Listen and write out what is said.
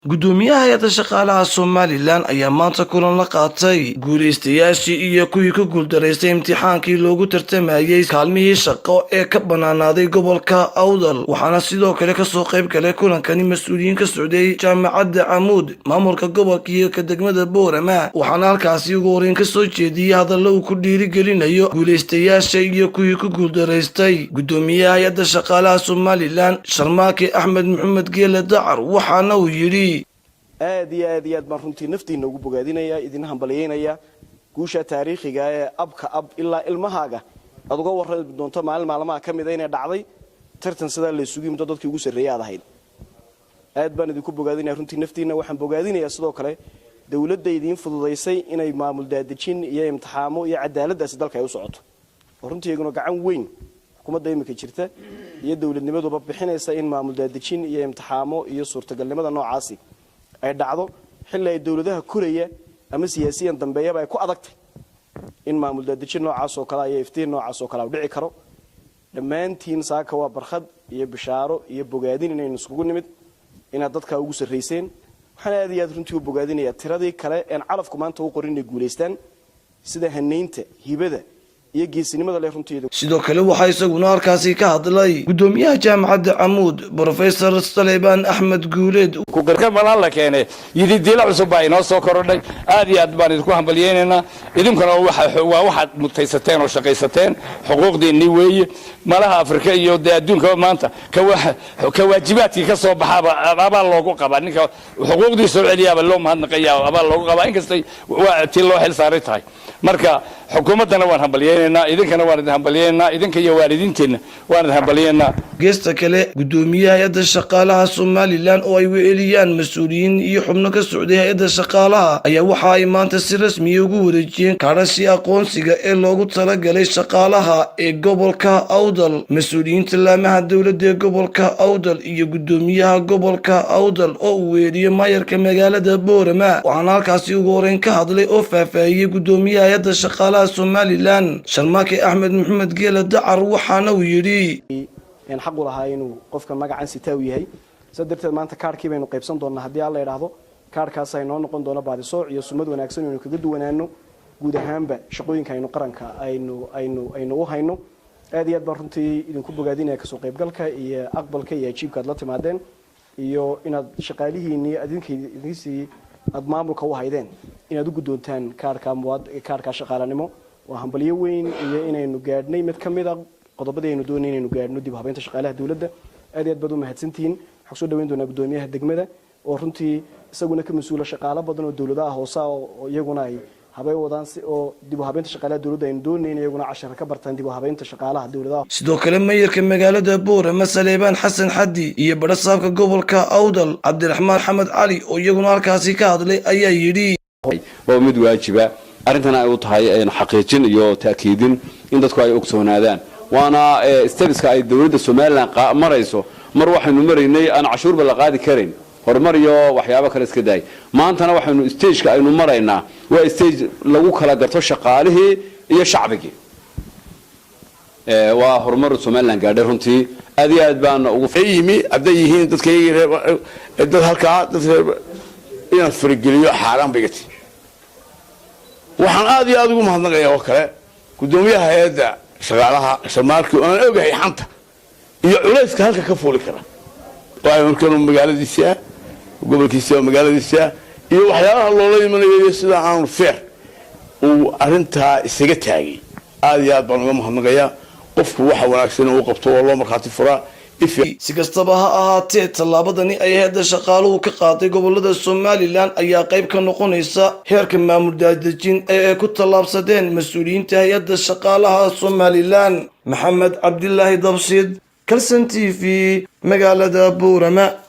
gudoomiyaha hay'adda shaqaalaha Somaliland ayaa maanta kulan la qaatay guuleystayaashii iyo kuwii ku guuldareystay imtixaankii loogu tartamayay kaalmihii shaqo ee ka banaanaaday gobolka Awdal waxaana sidoo kale ka soo qayb galay kulankani mas'uuliyiin ka socday jaamacadda Camuud maamulka gobolka iyo ka degmada Boorama waxaana halkaasi ugu horeyn ka soo jeediyay hadallo uu ku dhiirigelinayo guuleystayaasha iyo kuwii ku guuldareystay gudoomiyaha hay'adda shaqaalaha Somaliland Sharmaake Axmed Maxamed Geele Dacar waxaana uu yiri aad iyo aad baan runtii naftiina ugu bogaadinaya idin hambalyeynaya guusha taariikhiga ee abka ab ilaa ilmahaaga aad uga warrami doonto maalmaha kamid inay dhacday tartan sida la isugu yimid dadkii ugu sareeyay ahayd aad baan idinku bogaadinaya runtii naftiina waxaan bogaadinaya sidoo kale dawladda idin fududeysay inay maamul daadajin iyo imtixaamo iyo cadaaladdaas dalka ay u socoto runtii iyaguna gacan weyn xukuumadda imika jirta iyo dawladnimaduba bixinaysa in maamul daadajin iyo imtixaamo iyo suurtagalnimada noocaasi ay dhacdo xilli ay dawladaha kuraya ama siyaasiyan dambeeyaba ay ku adagtay in maamul daadajin noocaas oo kale ay iftiin noocaas oo kale u dhici karo dhammaantiin saaka waa barxad iyo bishaaro iyo bogaadin inaynu isugu nimid inaad dadka ugu sareyseen waxaan aad iyo aad runtii u bogaadinayaa tiradii kale ee calafku maanta u qorin inay guuleystaan sida haneynta hibada iyo geesinimada leh runtii sidoo kale waxa isaguna halkaasi ka hadlay gudoomiyaha jaamacadda Camuud Professor Saleebaan Axmed Guuleed ku garka malan la keenay yidi diila cusub ay noo soo korodhay aad iyo aad baan idinku hambalyeynayna idinkuna waxaad mutaysateen oo shaqaysateen xuquuqdeennii weeye malaha Afrika iyo adduunka maanta ka waajibaadkii ka soo baxaba abaal loogu qaba ninka xuquuqdiisa soo celiyaaba loo mahadnaqayaa abaal loogu qaba inkastay waa tii loo xil saaray tahay marka xukuumaddana waan hambalyeynayna idinkana waan idin hambalyeynayna idinka iyo waalidiinteena waan idin hambalyeynayna geesta kale gudoomiyaha hay'adda shaqaalaha Somaliland oo ay weeliyaan mas'uuliyiin iyo xubno ka socday hay'adda shaqaalaha ayaa waxa ay maanta si rasmi ah ugu wareejiyeen kaarashii aqoonsiga ee loogu talagalay shaqaalaha ee gobolka Awdal mas'uuliyiinta laamaha dawladda ee gobolka Awdal iyo gudoomiyaha gobolka Awdal oo uu weeliyay maayarka magaalada Boorama waxaana halkaasi ugu horeyn ka hadlay oo faahfaahiyay gudoomiyaha hay'adda shaqaalaha Somaliland Sharmaake Axmed Maxamed Geele Dacar waxaana uu yiri in xaq u lahaa inuu qofka magacan sitaa u yahay sadarteed maanta kaarkii baynu qaybsan doonaa haddii alla yiraahdo kaarkaas ay noo noqon doona baadisooc iyo sumad wanaagsan inuu kaga duwanaano guud ahaanba shaqooyinka aynu qaranka aynu u hayno aad iyo aad baan runtii idinku bogaadinaya kasoo qaybgalka iyo aqbalka iyo ajiibka aad la timaadeen iyo inaad shaqaalihiinii idinkiisii aad maamulka u haydeen inaad u guddoontaan kaarka shaqaalanimo waa hambalyo weyn iyo inaynu gaadhnay mid ka mid ah qodobada aynu doonay inaynu gaadhno dib u habeynta shaqaalaha dawladda aad iyo aad baad u mahadsantihiin waxaan soo dhaweyn doonaa gudoomiyaha degmada oo runtii isaguna ka mas'uula shaqaale badan oo dawladaha hoose oo iyaguna ay habay wadaan si oo dib u habeynta shaqaalaha dawladda aynu doonay iyaguna cashar ka bartaan dib u habeynta shaqaalaha dawladaha sidoo kale maayarka magaalada Boorama Saleebaan Xasan Xaddi iyo barasaabka gobolka Awdal Cabdiraxmaan Xamed Cali oo iyaguna halkaasi ka hadlay ayaa yiri oo mid waajiba arintana ay u tahay xaqiijin iyo taakiidin in dadku ay ogsoonaadaan waana stebiska ay dawladda Somaliland marayso mar waxaynu maraynay aan cashuurba la qaadi karin horumar iyo waxyaabo kale iska daay maantana waxaynu stage-ka aynu maraynaa waa stage lagu kala garto shaqaalihii iyo shacbigii waa horumar Somaliland gaadhay runtii aad iyo aad baan ugu fahmi aday yihiin dad halka inaan fargeliyo xaraan bigati waxaan aad iyo aad ugu mahadnaqayaa oo kale gudoomiyaha hay'adda shaqaalaha Sharmaake oo aan ogahay xanta iyo culayska halka ka fooli kara waa markaan magaaladiisa gobolkiisa magaaladiisa iyo waxyaalaha loola imanayo sida aan fair oo arinta isaga taagay aad iyo aad baan uga mahadnaqayaa qofku waxa wanaagsan uu qabto oo loo marxaati furaa si kastaba ha ahaatee tallaabadani ay hay'adda shaqaaluhu ka qaaday gobolada Somaliland ayaa qayb ka noqonaysa heerka maamul daadajin ee ku tallaabsadeen mas'uuliyiinta hay'adda shaqaalaha Somaliland Maxamed Cabdilaahi Dabshid Kalsan TV magaalada Boorama.